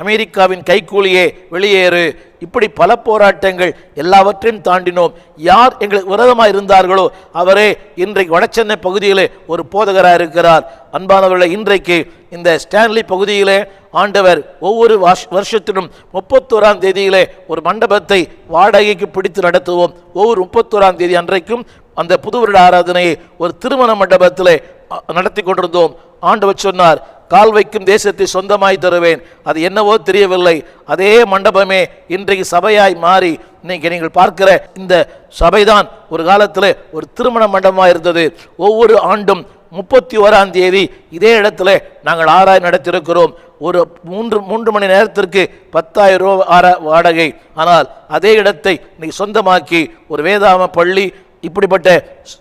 அமெரிக்காவின் கைக்கூலியே வெளியேறு, இப்படி பல போராட்டங்கள் எல்லாவற்றையும் தாண்டினோம். யார் எங்களுக்கு விரோதமாக இருந்தார்களோ அவரே இன்றைக்கு வடசென்னை பகுதியிலே ஒரு போதகராக இருக்கிறார். அன்பானவர்களை, இன்றைக்கு இந்த ஸ்டான்லி பகுதியிலே ஆண்டவர் ஒவ்வொரு வருஷத்திலும் 31ஆம் தேதியிலே ஒரு மண்டபத்தை வாடகைக்கு பிடித்து நடத்துவோம். ஒவ்வொரு 31ஆம் தேதி அன்றைக்கும் அந்த புது வருட ஆராதனையை ஒரு திருமண மண்டபத்திலே நடத்தி கொண்டிருந்தோம். ஆண்டவர் சொன்னார், கால் வைக்கும் தேசத்தை சொந்தமாய் தருவேன். அது என்னவோ தெரியவில்லை, அதே மண்டபமே இன்றைக்கு சபையாய் மாறி இன்னைக்கு நீங்கள் பார்க்கிற இந்த சபைதான் ஒரு காலத்தில் ஒரு திருமண மண்டபமாக இருந்தது. ஒவ்வொரு ஆண்டும் 31ஆம் தேதி இதே இடத்துல நாங்கள் ஆராய் நடத்திருக்கிறோம். ஒரு 3 மணி நேரத்திற்கு 10,000 ரூபா வாடகை. ஆனால் அதே இடத்தை இன்னைக்கு சொந்தமாக்கி ஒரு வேதாம பள்ளி, இப்படிப்பட்ட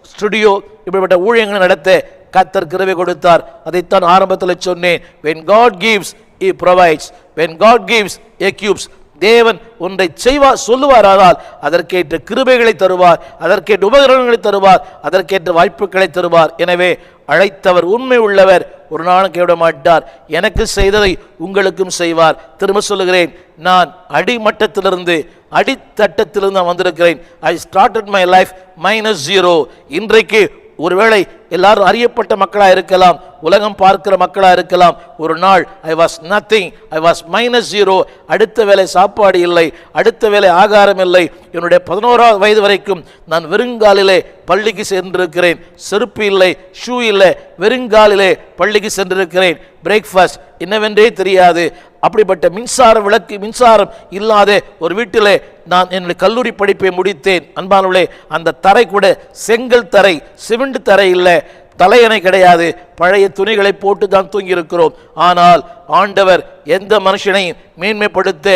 ஸ்டுடியோ, இப்படிப்பட்ட ஊழியங்களை நடத்த கர்த்தர் கிருபை கொடுத்தார். அதைத்தான் ஆரம்பத்தில் சொன்னேன். when God gives he provides, when God gives he equips. தேவன் ஒன்றை செய்வார் சொல்லுவாரானால் அதற்கேற்ற கிருபைகளை தருவார், அதற்கேற்ற உபகரணங்களை தருவார், அதற்கேற்ற வாய்ப்புகளை தருவார். எனவே அழைத்தவர் உண்மை உள்ளவர், ஒரு நாளும் கைவிட மாட்டார். எனக்கு செய்ததை உங்களுக்கும் செய்வார். திரும்ப சொல்லுகிறேன், நான் அடிமட்டத்திலிருந்து அடித்தட்டத்திலிருந்து நான் வந்திருக்கிறேன். I started my life -0. இன்றைக்கு ஒருவேளை எல்லாரும் அறியப்பட்ட மக்களாக இருக்கலாம், உலகம் பார்க்கிற மக்களாக இருக்கலாம். ஒரு நாள் I was nothing, I was -0. அடுத்த வேலை சாப்பாடு இல்லை, அடுத்த வேலை ஆகாரம் இல்லை. என்னுடைய 11ஆவது வயது வரைக்கும் நான் வெறுங்காலிலே பள்ளிக்கு சென்றிருக்கிறேன். செருப்பு இல்லை, ஷூ இல்லை, வெறுங்காலிலே பள்ளிக்கு சென்றிருக்கிறேன். பிரேக்ஃபாஸ்ட் என்னவென்றே தெரியாது. அப்படிப்பட்ட மின்சாரம் இல்லாத ஒரு வீட்டிலே நான் என்னுடைய கல்லூரி படிப்பை முடித்தேன். அன்பானவர்களே, அந்த தரை கூட செங்கல் தரை, சிமெண்ட் தரை இல்லை, தலையணை கிடையாது, பழைய துணிகளை போட்டு தான் தூங்கி இருக்கிறோம். ஆனால் ஆண்டவர் எந்த மனுஷனையும் மேன்மைப்படுத்த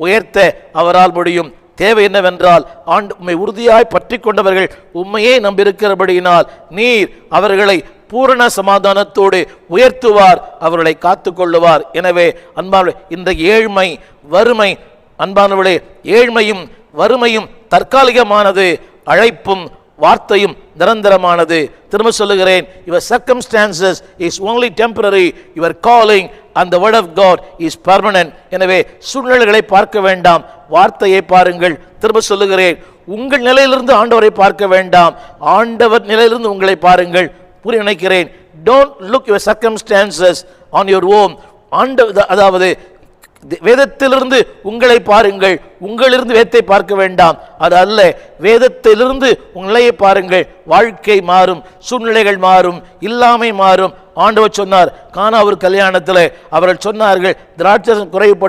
உயர்த்த அவரால் முடியும். தேவை என்னவென்றால், உம்மை உறுதியாய் பற்றி கொண்டவர்கள் உம்மையே நம்பியிருக்கிறபடியினால் நீர் அவர்களை பூரண சமாதானத்தோடு உயர்த்துவார், அவர்களை காத்து கொள்ளுவார். எனவே அன்பானவர்களே, இந்த ஏழ்மை வறுமை, அன்பானவர்களே, ஏழ்மையும் வறுமையும் தற்காலிகமானது, அழைப்பும் வார்த்தையும் நிரந்தரமானது. திரும்ப சொல்லுகிறேன், your circumstances is only temporary, your calling and the word of God is permanent. எனவே சூழ்நிலைகளை பார்க்க வேண்டாம், வார்த்தையை பாருங்கள். திரும்ப சொல்லுகிறேன், உங்கள் நிலையிலிருந்து ஆண்டவரை பார்க்க வேண்டாம், ஆண்டவர் நிலையிலிருந்து உங்களை பாருங்கள். புரிய நினைக்கிறேன். don't look your circumstances on your own. அதாவது வேதத்திலிருந்து உங்களை பாருங்கள், உங்களிலிருந்து வேதத்தை பார்க்க வேண்டாம். அது அல்ல, வேதத்திலிருந்து உங்களையே பாருங்கள். வாழ்க்கை மாறும், சூழ்நிலைகள் மாறும், இல்லாமை மாறும். ஆண்டவர் சொன்னார், கானா ஒரு கல்யாணத்தில் அவர்கள் சொன்னார்கள், திராட்சை குறைவுபட்ட